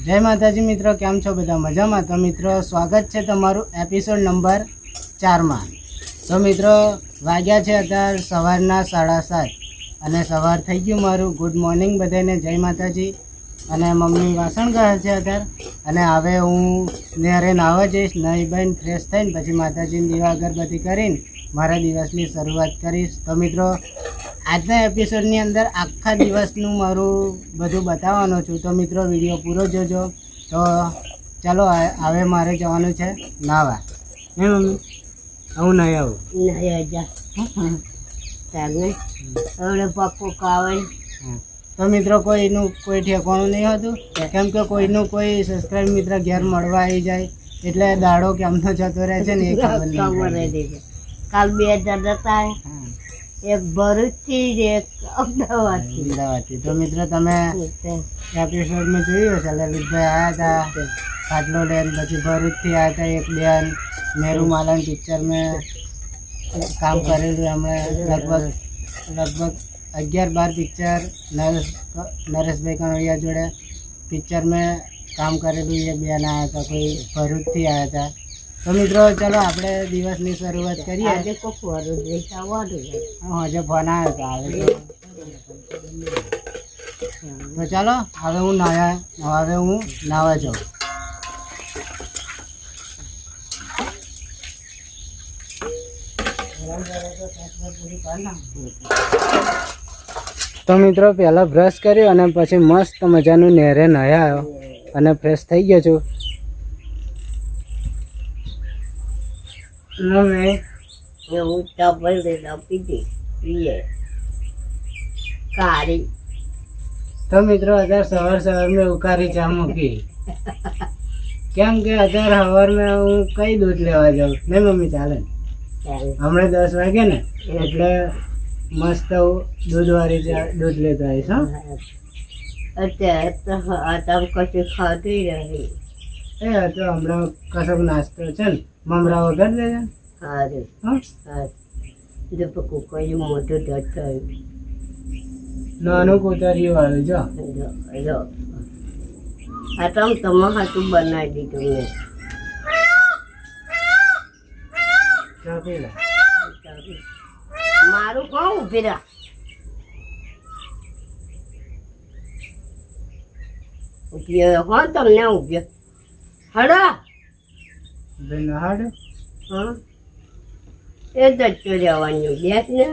જય માતાજી મિત્રો, કેમ છો બધા? મજામાં? તો મિત્રો સ્વાગત છે તમારું એપિસોડ નંબર 4માં. તો મિત્રો વાગ્યા છે અત્યારે સવારના 7:30 અને સવાર થઈ ગયું મારું. ગુડ મોર્નિંગ બધાને, જય માતાજી. અને મમ્મી વાસણ કરે છે અત્યારે અને હવે હું નેરે નાહવા જઈશ. નહીં બહેન ફ્રેશ થઈને પછી માતાજીની દીવા અગરબત્તી કરીને મારા દિવસની શરૂઆત કરીશ. તો મિત્રો આજના એપિસોડની અંદર આખા દિવસનું મારું બધું બતાવવાનું છું. તો મિત્રો વિડીયો પૂરો જોજો. તો ચાલો હવે મારે જવાનું છે નાહવા. હે મમ્મી? હું નહીં આવું. તો મિત્રો કોઈનું કોઈ ઠેકાણું નહીં હતું, કેમ કે કોઈનું કોઈ સબસ્ક્રાઈબ મિત્ર ઘેર મળવા આવી જાય એટલે દાડો કેમનો જતો રહે છે ને એ ખબર નહીં. કાલ 2000 હતા, એક ભરૂચથી એક અમદાવાદથી. તો મિત્રો તમે એપિસોડમાં જોયું હશે, લલિતભાઈ આવ્યા હતા ખાટલો લઈને, પછી ભરૂચથી આવ્યા હતા એક બેન મેરુમાલન પિક્ચર મેં કામ કરેલું. એમણે લગભગ 11-12 પિક્ચર નરેશભાઈ કનોડિયા જોડે પિક્ચર મેં કામ કરેલું. એ બેન આવ્યા હતા, કોઈ ભરૂચથી આવ્યા હતા. તો મિત્રો ચલો આપણે દિવસની શરૂઆત કરીએ. આજે કોક વરું દેખાવાનું છે. હજે ફોન આવ્યો હતો આવે. તો ચાલો હવે હું નાવા જાઉં. તો મિત્રો પહેલાં બ્રશ કર્યો અને પછી મસ્ત મજાનું નેરે નાહ્યો અને ફ્રેશ થઈ ગયો છું. હું ડબલ પીધી પીએ કાળી. તો મિત્રો અત્યારે સવાર મેં ઉકારી ચા મૂકી, કેમ કે અત્યારે સવારમાં હું કઈ દૂધ લેવા જાઉં ને મમ્મી? ચાલે ને, હમણાં 10 વાગે ને એટલે મસ્ત દૂધવાળી ચા દૂધ લેતો આવીશ. હા, અત્યારે તો તમે કશું ખાધી રહી. એ તો હમણાં કશોક નાસ્તો છે ને મમરા વગર દેજે. સારું. હા, કોઈ મોટું દૂધ થયું. નાનું કોતરિયું વાળું જો. આ તો તમારા હાથું બનાવી દીધું મેં. ચા પી લે. મારું કોણ ઉભી રાખ. ઉભ્યો હો તમને ઉભ્યો હડા. નહાડ. હા, એ જતો રહેવાનું બેસ ને.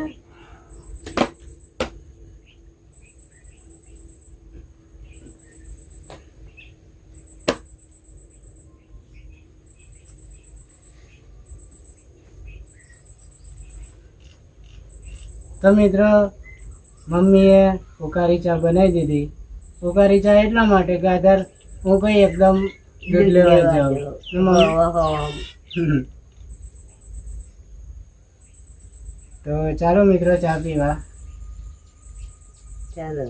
તો મિત્રો મમ્મીએ ઉકારી ચા બનાવી દીધી. ઉકારી ચા એટલા માટે કે અત્યારે હું કઈ એકદમ દૂધ લેવા જાઉં. તો ચાલો મિત્રો ચા પીવા. ચાલો.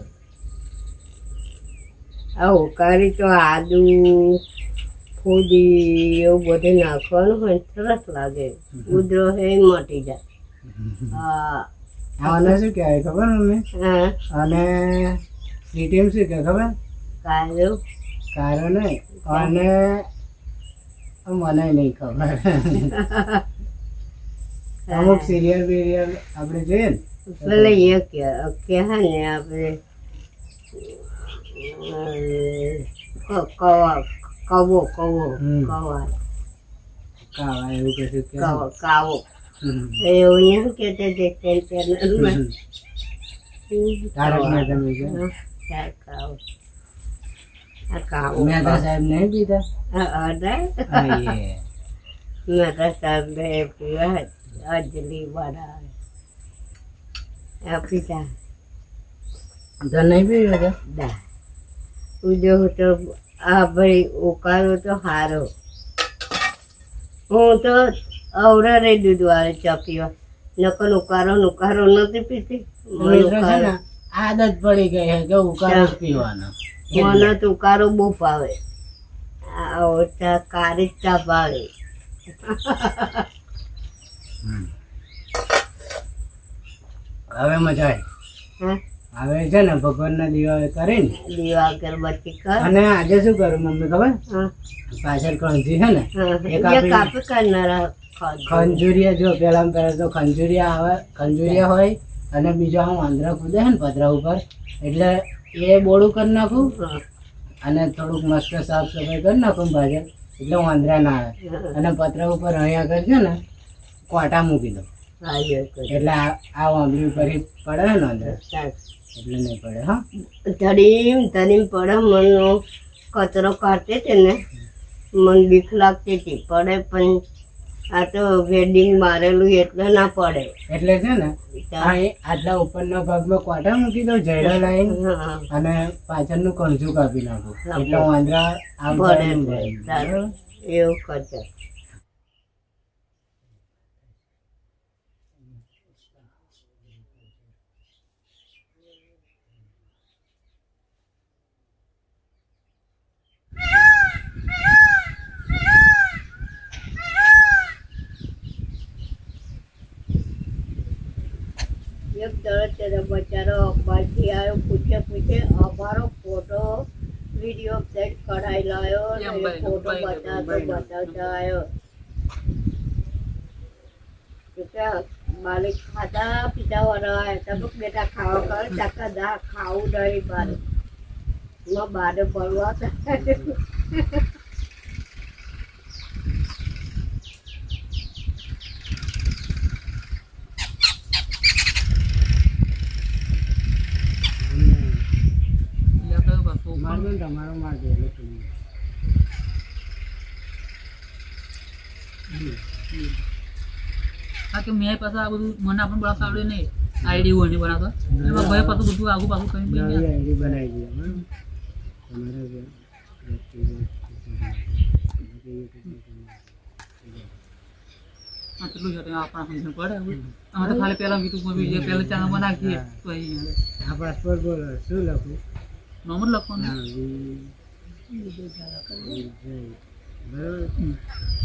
આ ઉકાળી તો આદુ ફૂદી એવું બધું નાખવાનું હોય સરસ લાગે. ઉધરો હે મટી જાય. હા. આને શું કહેવાય ખબર મમ્મી? હા. અને સિટીમ શું કે ખબર? કાયો. કાયો નહીં, અને મને નહીં ખબર. અમુક સિરિયલ બિરિયલ આપણે જોઈએ ને પેલે એ કે ને આપણે કવો કાવા એવું કશું કે કાવો એવું એમ કહેતા દેખાય ચેનલમાં. તારક મહેતા મે કે કાવો. આ કાવો મહેતા સાહેબ નહીં પીતા? મહેતા સાહેબ ને પીવા અંજલી બનાવે પીતા. તો નહીં પીવું તો દા ઉજો તો આ ભાઈ ઉકાળો તો સારો. હું તો અવરા રહી દૂધ વાળી ચા પીવા. નકર ઉકારો નથી પીતી. આદત પડી ગઈ છે કે ઉકાળો જ પીવાનો. મને તો ઉકારો બહુ ભાવે. ચા કાળી ચા ભાવે. હવે મજા આવી. હા, હવે છે ને ભગવાનના દીવા કરીને દીવા અગરબત્તી કર. અને આજે શું કરું મમ્મી ખબર? હા, પાછળ કણજી છે ને હા. એ એ કાપી કાપી કરનારા ખાધું. ખંજુરિયા, જો પેલા તો ખંજુરિયા આવે, ખંજુરિયા હોય અને બીજો આમ વાંદરા કૂદે છે ને પતરા ઉપર, એટલે એ બોળું કરી નાખું હા, અને થોડુંક મસ્ત સાફ સફાઈ કરી નાખું પાછળ, એટલે વાંદરા ના આવે. હા. અને પતરા ઉપર અહીંયા આગળ છે ને કોટા મૂકી દઉં, હા, એવું કર્યું. એટલે આ વાંદરી ઉપર ઈ પડે ને વાંદરા, ચાલ. એટલે નહીં પડે. હા, ધડીમ ધડીમ પડે. મનનો કચરો કાઢતી હતી ને, મન બીક લાગતી હતી. પડે પણ આ તો વેડિંગ મારેલું એટલે ના પડે. એટલે છે ને આટલા ઉપરના ભાગમાં કોટા મૂકી દઉં, જયડા લાઈન, હા, અને પાછળનું કણજું કાપી નાખું, હા. એટલે વાંદરા પડે આવતા પડે. નહીં. સારું, એવું કરજો. એક તરત બચારો અબ્બાથી આવ્યો, પૂછે અમારો ફોટો વિડીયો સેટ કઢાઈ લાયો ને એ ફોટો બતાવતો આવ્યો. બાલિક ખાતા પીતા વાળા આવ્યા હતા. બેટા ખાવા કરે ચાકા દા ખાવું નહીં બારે માં બારે ભરવા માર દો ને, તમારો માર દો એટલે તમે. હા કે મેં પાછું આ બધું મને આપણને બનાવતા આવડે નહીં, આઈડી હોય ને બનાવતા એમાં ભાઈ પાછું બધું આગું પાછું કરી નવી દઈએ. આઈડી બનાવી દઈએ. તમારે જે આટલું છે આપણને સમજણ પડે. અમે તો ખાલી પહેલા યુટ્યુબમાં વિડીયો પહેલા ચેનલ બનાવીએ તો અહીંયા આ પાસપોર્ટ બોલો શું લખું? નોમ જ લખવાનું. હા, વિજય. બરાબર,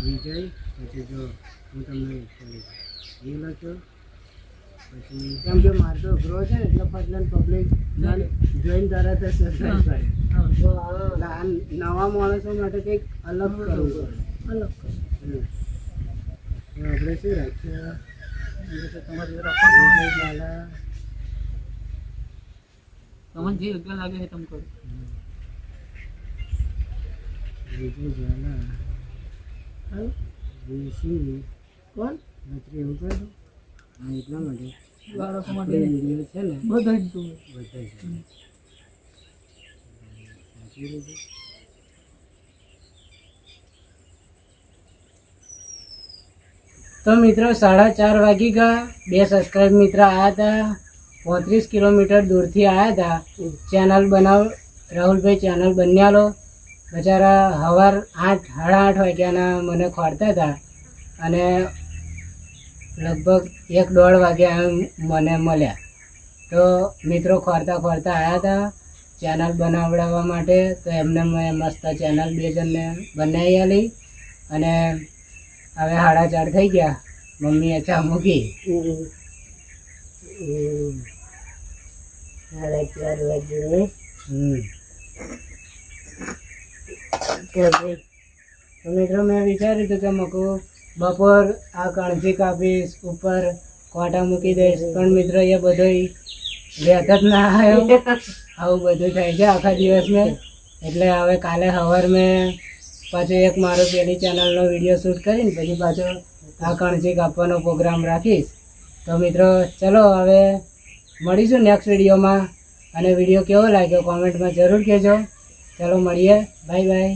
વિજય. પછી જો હું તમને એ લખ્યો, પછી કેમ કે મારો ગ્રો છે ને એટલે ફટલાન પબ્લિક જોઈન તરત જ સબસ્ક્રાઈબ કરે. એટલે આ નવા માણસો માટે કંઈક અલગ કરવું પડે. અલગ તો આપણે શું રાખીએ? તમારે વિજય ઝાલા. તમને જે યોગ્ય લાગે છે તમે કરો. વિજય ઝાલા દેશી કોણ નોકરી એવું કરી દો. હા, એટલા માટે બાળકો આપણે માટે વિડીયો છે ને બધા જ જોવે. બધા છે. સાચી રીતે તો મિત્રો 4:30 વાગી ગયા. 2 સબસ્ક્રાઈબ મિત્ર આવ્યા હતા, 35 કિલોમીટર દૂરથી આવ્યા હતા. ચેનલ બનાવ રાહુલભાઈ ચેનલ બન્યાલો. બચારા સવાર 8:30 વાગ્યાના મને ખોરતા હતા અને લગભગ 1-1.5 વાગ્યા મને મળ્યા. તો મિત્રો ખોરતા આવ્યા હતા ચેનલ બનાવડાવવા માટે. તો એમને મેં મસ્ત ચેનલ 2 જણને બનાવી આલી અને હવે 4:30 થઈ ગયા. મમ્મીએ ચા મૂકી. 4:30 વાગ્યું તો મિત્રો મેં વિચાર્યું હતું કે મકું બપોર આ કણજી કાપીશ, ઉપર કોટા મૂકી દઈશ, પણ મિત્રો એ બધું રહેત જ ના આવ્યો. આવું બધું થાય છે આખા દિવસમાં. એટલે હવે કાલે સવાર મેં પાછો એક મારો પેલી ચેનલનો વિડીયો શૂટ કરીને પછી પાછો આ કણજી કાપવાનો પ્રોગ્રામ રાખીશ. તો મિત્રો ચલો હવે મળીશું નેક્સ્ટ વિડીયોમાં. અને વિડીયો કેવો લાગ્યો કોમેન્ટમાં જરૂર કહેજો. ચલો મળીએ, બાય બાય.